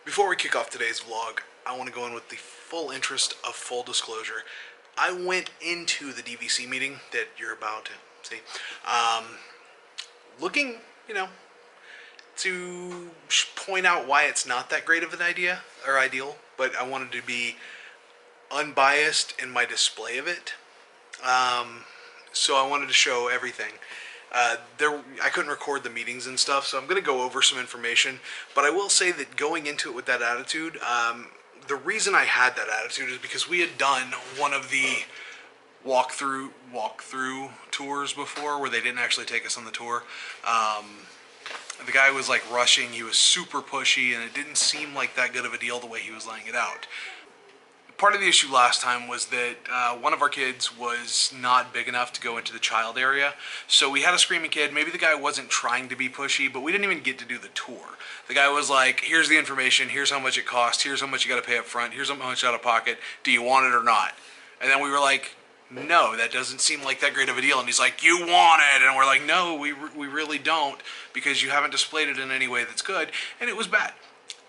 Before we kick off today's vlog, I want to go in with the full interest of full disclosure. I went into the DVC meeting that you're about to see, looking, to point out why it's not that great of an idea or ideal, but I wanted to be unbiased in my display of it. So I wanted to show everything. I couldn't record the meetings and stuff, so I'm going to go over some information, but I will say that going into it with that attitude, the reason I had that attitude is because we had done one of the walkthrough tours before where they didn't actually take us on the tour. The guy was like rushing, he was super pushy, and it didn't seem like that good of a deal the way he was laying it out. Part of the issue last time was that one of our kids was not big enough to go into the child area. So we had a screaming kid. Maybe the guy wasn't trying to be pushy, but we didn't even get to do the tour. The guy was like, here's the information, here's how much it costs, here's how much you got to pay up front, here's how much out of pocket, do you want it or not? And then we were like, no, that doesn't seem like that great of a deal. And he's like, you want it? And we're like, no, we really don't, because you haven't displayed it in any way that's good. And it was bad.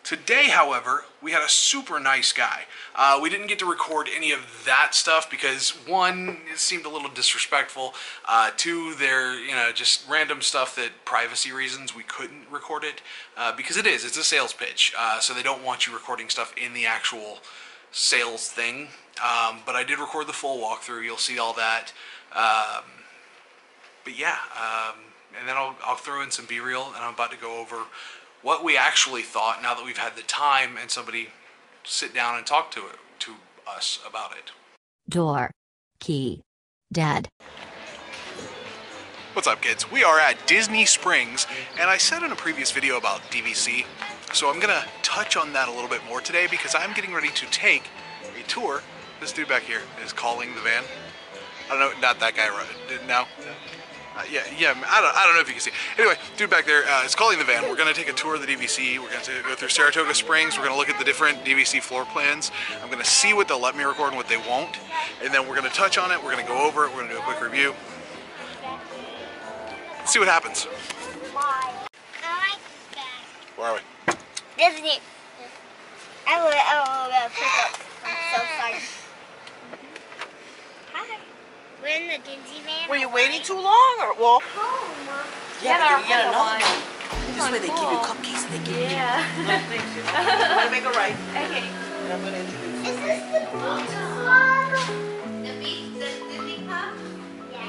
Today, however, we had a super nice guy. We didn't get to record any of that stuff because, one, it seemed a little disrespectful. Two, just random stuff that privacy reasons we couldn't record it because it's a sales pitch. So they don't want you recording stuff in the actual sales thing. But I did record the full walkthrough. You'll see all that. But yeah, and then I'll throw in some B-reel, and I'm about to go over what we actually thought now that we've had the time and somebody sit down and talk to us about it. Door. Key. Dad. What's up, kids? We are at Disney Springs, and I said in a previous video about DVC, so I'm gonna touch on that a little bit more today because I'm getting ready to take a tour. This dude back here is calling the van. I don't know, not that guy, right? No? Yeah, I don't know if you can see. Anyway, dude back there is calling the van. We're going to take a tour of the DVC. We're going to go through Saratoga Springs. We're going to look at the different DVC floor plans. I'm going to see what they'll let me record and what they won't. And then we're going to touch on it. We're going to go over it. We're going to do a quick review. Let's see what happens. Where are we? Disney. I will pick up. I'm so sorry. Hi. We're in the Disney van. Were you waiting too long, or well? Yeah, you get another one. This way they give you cupcakes and they give you. I'm gonna make a right. Okay. And I'm gonna introduce you. Is this the beach club? The Disney club? Yeah.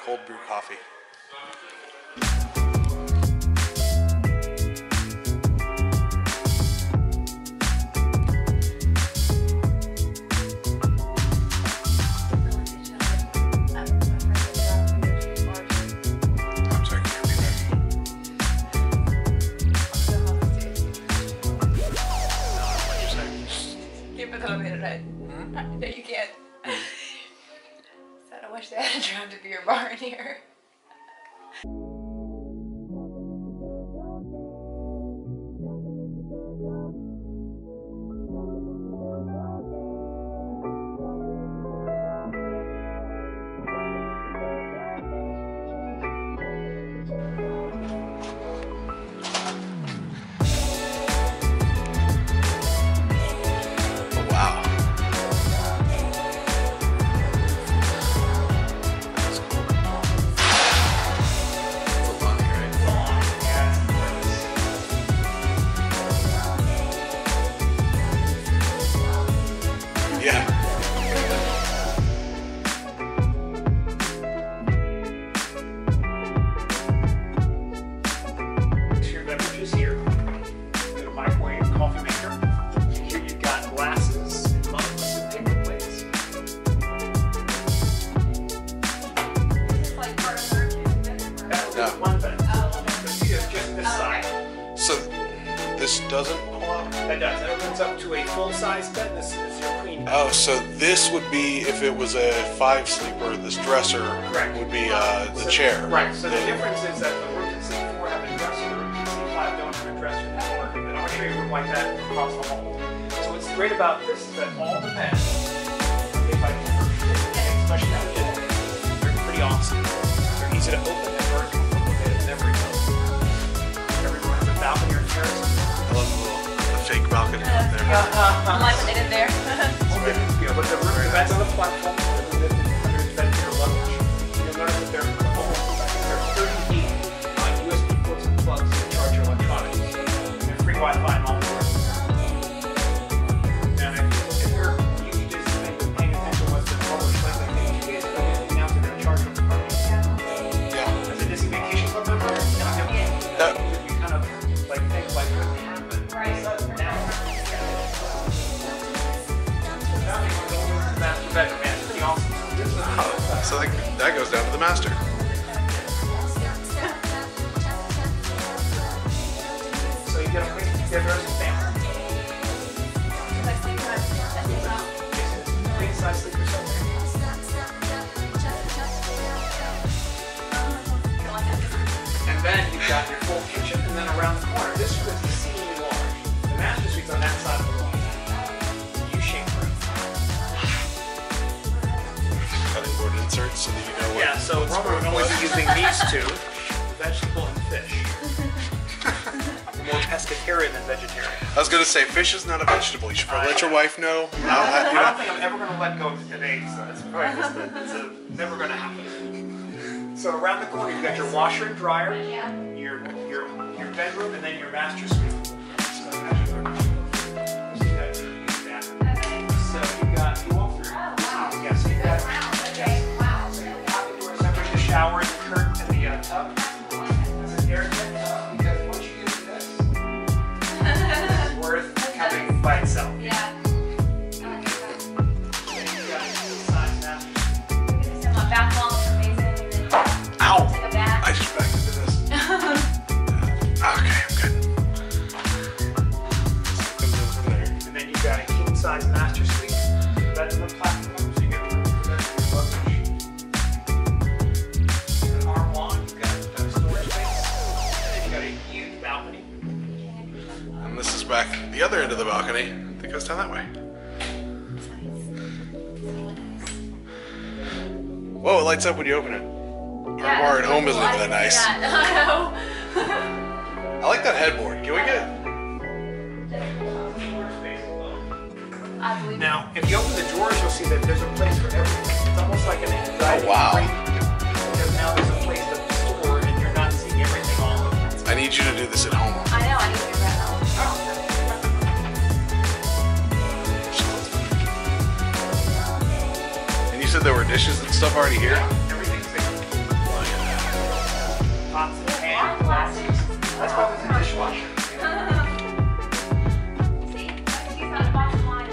Cold brew coffee. I'm sorry, can you repeat that? What you say? Can't put that on the internet. No, you can't. I wish they had a draft a beer bar in here. this doesn't pull out? That does. That opens up to a full-size bed. This is your queen bed. Oh, so this would be, if it was a 5-sleeper, this dresser Correct. would be the chair. Right. So the difference is that the room that C4 have a dresser, the room that C5 don't have a dresser that work. And I'll show you a room like that across the hall. So what's great about this is that all the beds, if I can especially now they're pretty awesome. They're easy to open and vertical. It's never every room has a balcony or terrace. I love the fake balcony up there. I'm like what they did there. Yeah, but the room, the beds on the platform, under the bed for your luggage, you'll notice that they're almost, they're 30 feet USB ports and plugs to charge your electronics. And free Wi-Fi and all the rest. Now, if you're you just paying attention to what's been published lately, you guys are announced they're going to charge for the parking. Yeah. As a Disney Vacation Club member, you kind of like think like what would happen. Right. Now, master bedroom, man, it's pretty awesome. So that goes down to the master. So you get a family. Queen size sleeper cell. And then you've got your full kitchen, and then around the corner, this room is exceedingly large. The master suite's on that side of the room. U-shaped room. Cutting board inserts so that you know what. Yeah, so Roman would only be using these two, vegetable and fish. More pescatarian than vegetarian. I was going to say, fish is not a vegetable. You should probably let your wife know. I don't think I'm ever going to let go of today, so that's right. It's never going to happen. So around the corner, you've got your washer and dryer, your bedroom, and then your master suite. So you got you walk through. Yes, you got. So you have separate the shower and the curtain and the tub. It's an air tub because once you use this, it's worth having by itself. Yeah. Then you got a size master. My back wall is amazing. Ow! Take a bath. I just backed into this. Okay, I'm good. And then you've got a king size master suite. Bed on the platform, so you get room for that for your luggage. An armoire, you've got a storage space. And then you've got a huge balcony. And this is back the other end of the balcony that goes down that way. Whoa, it lights up when you open it. Our bar at home isn't even that nice. I know. I like that headboard. Can we get it? I believe Now, if you open the drawers, you'll see that there's a place for everything. It's almost like an anxiety wow. break. Because now there's a place to store and you're not seeing everything all over. I need you to do this at home. I know, I need to do that now. And you said there were dishes and stuff already here? Everything's there. Pots and pans, glasses. That's why there's a dishwasher. See? She's got a box of wine.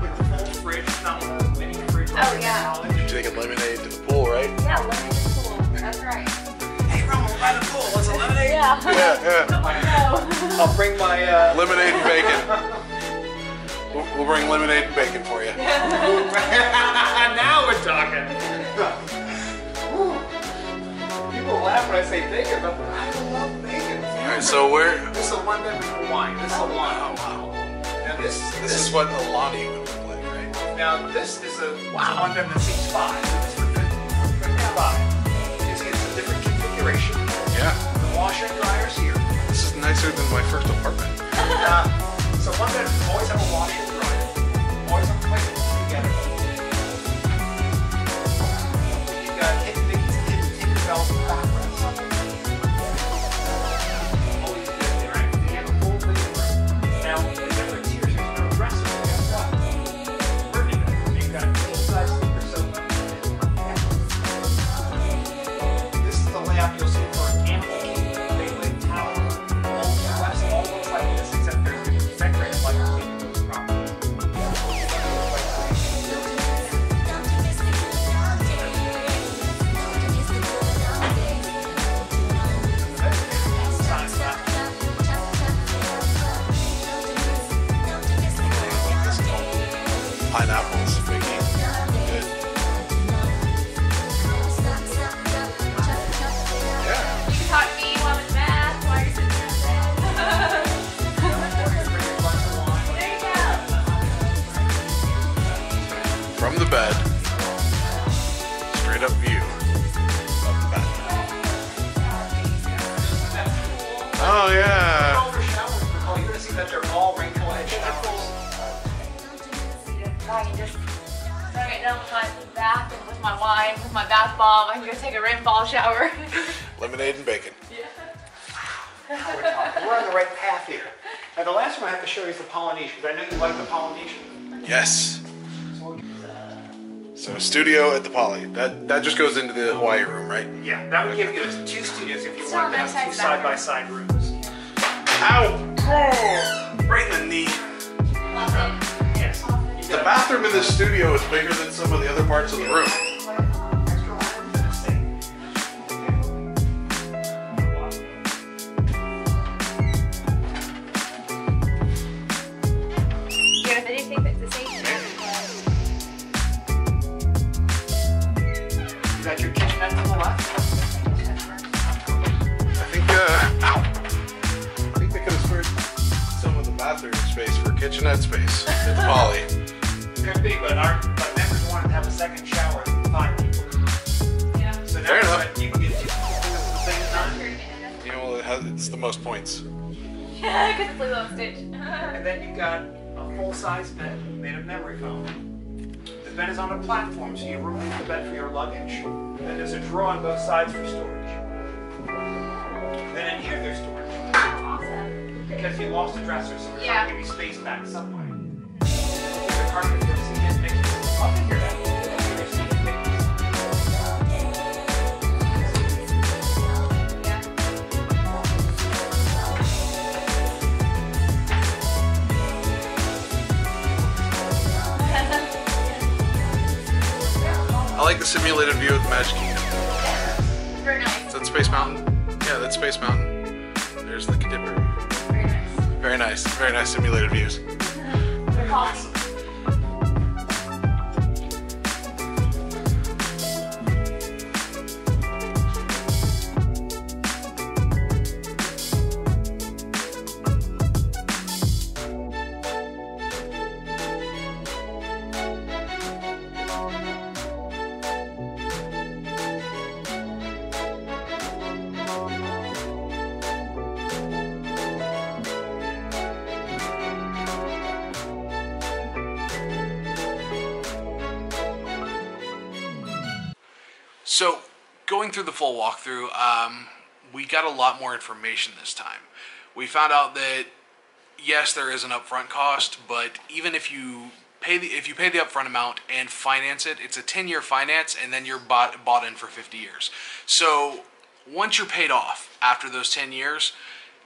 With the full fridge, it's not one of those mini fridge. Oh, yeah. Taking lemonade to the pool, right? Yeah, lemonade is cool. That's right. Hey, Roman, we're by the pool. What's a lemonade? Yeah. Yeah. I know. I'll bring my Lemonade and bacon. We'll bring lemonade and bacon for you. Now we're talking. People laugh when I say bacon, but I love bacon. Alright, so where? This is a one bedroom Hawaiian. This is a one. Oh, wow. Now This is what Alani would look like, right? Now this is a one bedroom that seats 5. This would fit 5. You see, it's a different configuration. Yeah. The washer and dryer's here. This is nicer than my first apartment. So one bedroom always have a washer and dryer. Always have a place to put it together. You got hidden Tinkerbell's backrest. Always good, right? Then you have a full living room. Now the difference here is there's no dresser. Guess what? Working it. So you've got a king size sleeper sofa. This is the layout you'll see for an ample king. Big tower. All looks like this, except there's decorated like the property. apples making good. Yeah. You taught me while I was math. Why are you sitting there? There you go. From the bed, straight up view of the bed. Oh yeah. All their showers, you're going to see that they're all rainbow edge showers. I can just get done with my bath and with my wine, with my bath bomb. I can go take a rainfall shower. Lemonade and bacon. Now we're talking. We're on the right path here. Now the last one I have to show you is the Polynesian, because I know you like the Polynesian. Yes. So studio at the Poly. That just goes into the Hawaii room, right? Yeah, that would give you 2 studios if you So wanted to nice have 2 size side-by-side rooms. Ow! Oh, right in the knee. Yes. The bathroom in this studio is bigger than some of the other parts of the room. You got your kitchenette to the left. I think they could have spared some of the bathroom space for kitchenette space at Poly. Could be, but our members wanted to have a second shower with 5 people. Yeah. So now Fair enough. you can get 2 people at the same time. You know, it's the most points. Yeah, because it's Lilo and Stitch. And then you've got a full-size bed made of memory foam. The bed is on a platform, so you remove the bed for your luggage. Then there's a drawer on both sides for storage. Then in here there's storage. Awesome. Because you lost a dresser, so we're Yeah. trying to give you space back some way. There's a carpet for seeing Mickey's. I'll figure that out. There's seeing Mickey's. I like the simulated view of the Magic Kingdom. Very nice. Is that Space Mountain? Yeah, that's Space Mountain. There's the Contemporary. Very nice. Very nice. Very nice simulated views. They're awesome. So, going through the full walkthrough, we got a lot more information this time. We found out that yes, there is an upfront cost, but even if you pay the upfront amount and finance it, it's a 10-year finance, and then you're bought in for 50 years. So once you're paid off after those 10 years,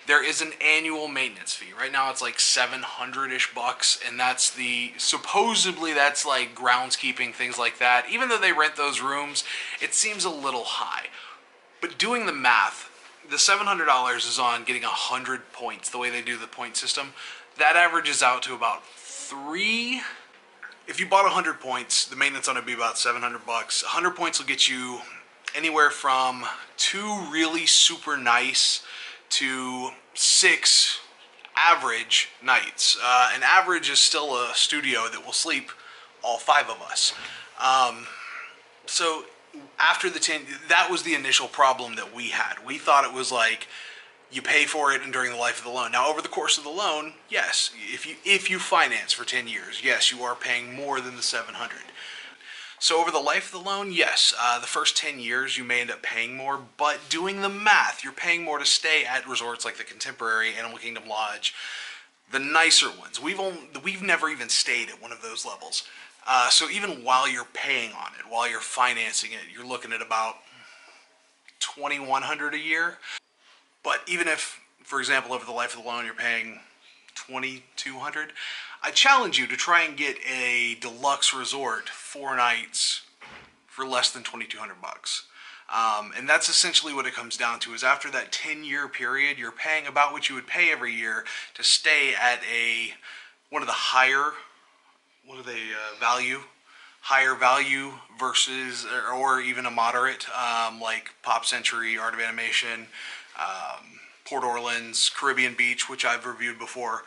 there is an annual maintenance fee. Right now it's like $700-ish bucks, and that's supposedly that's like groundskeeping, things like that. Even though they rent those rooms, it seems a little high. But doing the math, the $700 is on getting 100 points, the way they do the point system. That averages out to about 3. If you bought 100 points, the maintenance on it would be about $700 bucks. 100 points will get you anywhere from 2 really super nice to 6 average nights. An average is still a studio that will sleep all 5 of us. So after the 10, that was the initial problem that we had. We thought it was like you pay for it and during the life of the loan. Now over the course of the loan, yes, if you finance for 10 years, yes, you are paying more than the $700. So over the life of the loan, yes, the first 10 years you may end up paying more, but doing the math, you're paying more to stay at resorts like the Contemporary, Animal Kingdom Lodge, the nicer ones. We've never even stayed at one of those levels. So even while you're paying on it, while you're financing it, you're looking at about $2,100 a year. But even if, for example, over the life of the loan you're paying $2,200, I challenge you to try and get a deluxe resort 4 nights for less than $2,200 bucks. And that's essentially what it comes down to, is after that 10-year period, you're paying about what you would pay every year to stay at one of the higher what are they, value, higher value versus, or even a moderate, like Pop Century, Art of Animation, Port Orleans, Caribbean Beach, which I've reviewed before.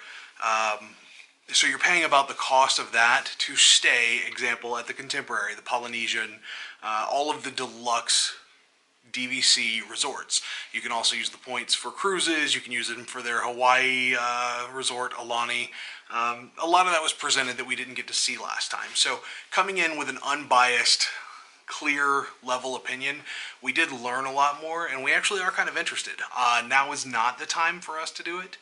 So you're paying about the cost of that to stay, example, at the Contemporary, the Polynesian, all of the deluxe DVC resorts. You can also use the points for cruises. You can use them for their Hawaii resort, Alani. A lot of that was presented that we didn't get to see last time. So coming in with an unbiased, clear level opinion, we did learn a lot more, and we actually are kind of interested. Now is not the time for us to do it.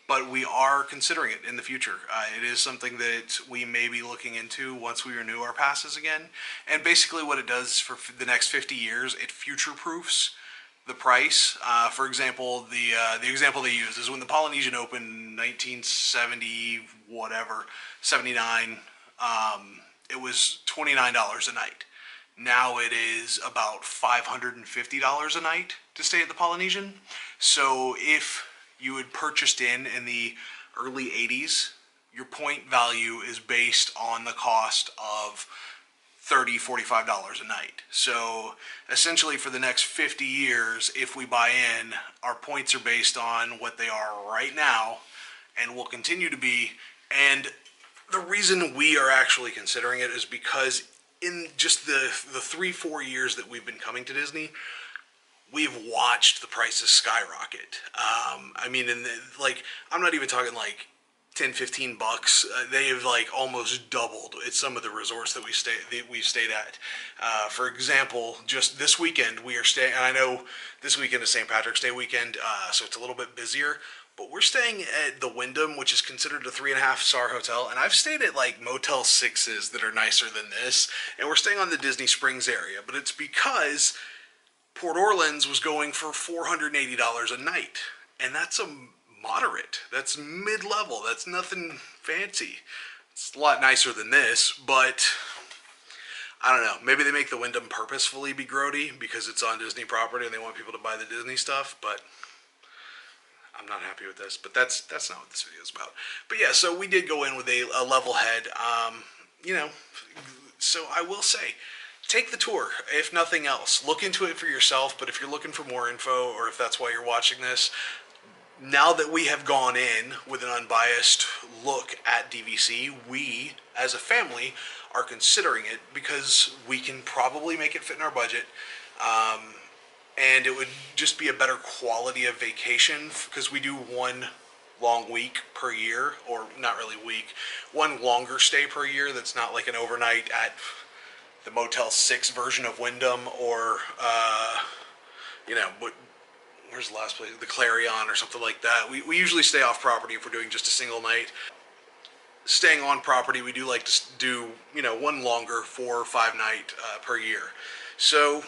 But we are considering it in the future. It is something that we may be looking into once we renew our passes again. And basically what it does is for the next 50 years, it future-proofs the price. For example, the example they use is when the Polynesian opened 1970, whatever, 79, it was $29 a night. Now it is about $550 a night to stay at the Polynesian. So if you had purchased in the early 80s, your point value is based on the cost of $30, $45 a night. So essentially for the next 50 years, if we buy in, our points are based on what they are right now and will continue to be. And the reason we are actually considering it is because in just the 3-4 years that we've been coming to Disney, we've watched the prices skyrocket. I mean, I'm not even talking like 10, 15 bucks. They have like almost doubled at some of the resorts that we've stayed at. For example, just this weekend we are staying, and I know this weekend is St. Patrick's Day weekend, so it's a little bit busier, but we're staying at the Wyndham, which is considered a 3.5-star hotel, and I've stayed at like Motel 6s that are nicer than this, and we're staying on the Disney Springs area, but it's because Port Orleans was going for $480 a night, and that's a moderate. That's mid-level. That's nothing fancy. It's a lot nicer than this, but I don't know. Maybe they make the Wyndham purposefully be grody because it's on Disney property and they want people to buy the Disney stuff, but I'm not happy with this. But that's not what this video is about. But yeah, so we did go in with a level head. So I will say, take the tour, if nothing else. Look into it for yourself, but if you're looking for more info, or if that's why you're watching this, now that we have gone in with an unbiased look at DVC, we, as a family, are considering it because we can probably make it fit in our budget, and it would just be a better quality of vacation because we do one long week per year, or not really week, one longer stay per year that's not like an overnight at the Motel 6 version of Wyndham, or, where's the last place? The Clarion or something like that. We usually stay off property if we're doing just a single night. Staying on property, we do like to do, one longer 4 or 5 night per year. So,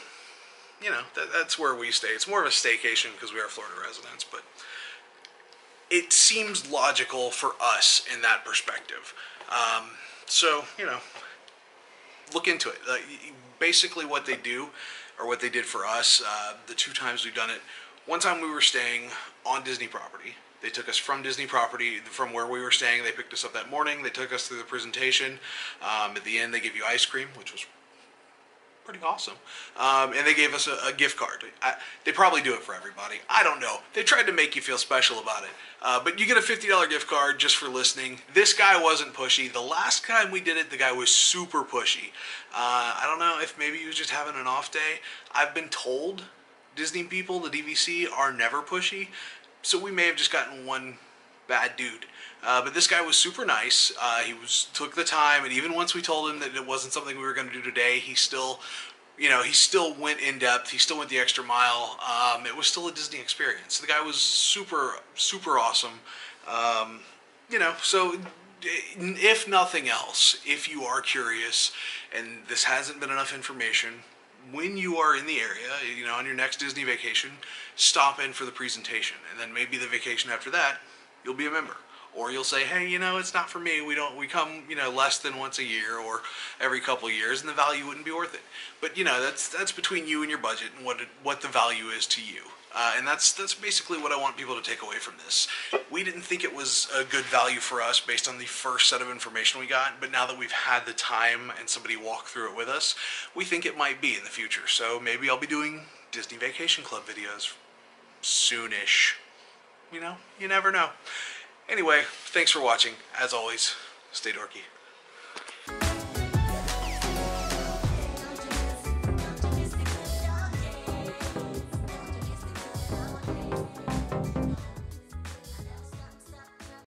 that's where we stay. It's more of a staycation because we are Florida residents, but it seems logical for us in that perspective. So, look into it. Basically what they do, or what they did for us, the 2 times we've done it, one time we were staying on Disney property. They took us from Disney property, from where we were staying. They picked us up that morning. They took us through the presentation. At the end, they gave you ice cream, which was pretty awesome. And they gave us a gift card. They probably do it for everybody. I don't know. They tried to make you feel special about it. But you get a $50 gift card just for listening. This guy wasn't pushy. The last time we did it, the guy was super pushy. I don't know if maybe he was just having an off day. I've been told Disney people, the DVC, are never pushy. So we may have just gotten one bad dude. But this guy was super nice. He took the time, and even once we told him that it wasn't something we were going to do today, he still went in depth. He still went the extra mile. It was still a Disney experience. The guy was super, super awesome. So if nothing else, if you are curious, and this hasn't been enough information, when you are in the area, on your next Disney vacation, stop in for the presentation, and then maybe the vacation after that, you'll be a member. Or you'll say, hey, it's not for me. We come, less than once a year or every couple of years, and the value wouldn't be worth it. But, that's between you and your budget and what the value is to you. And that's basically what I want people to take away from this. We didn't think it was a good value for us based on the first set of information we got, but now that we've had the time and somebody walk through it with us, we think it might be in the future. So maybe I'll be doing Disney Vacation Club videos soonish. You know, you never know. Anyway, thanks for watching. As always, stay dorky.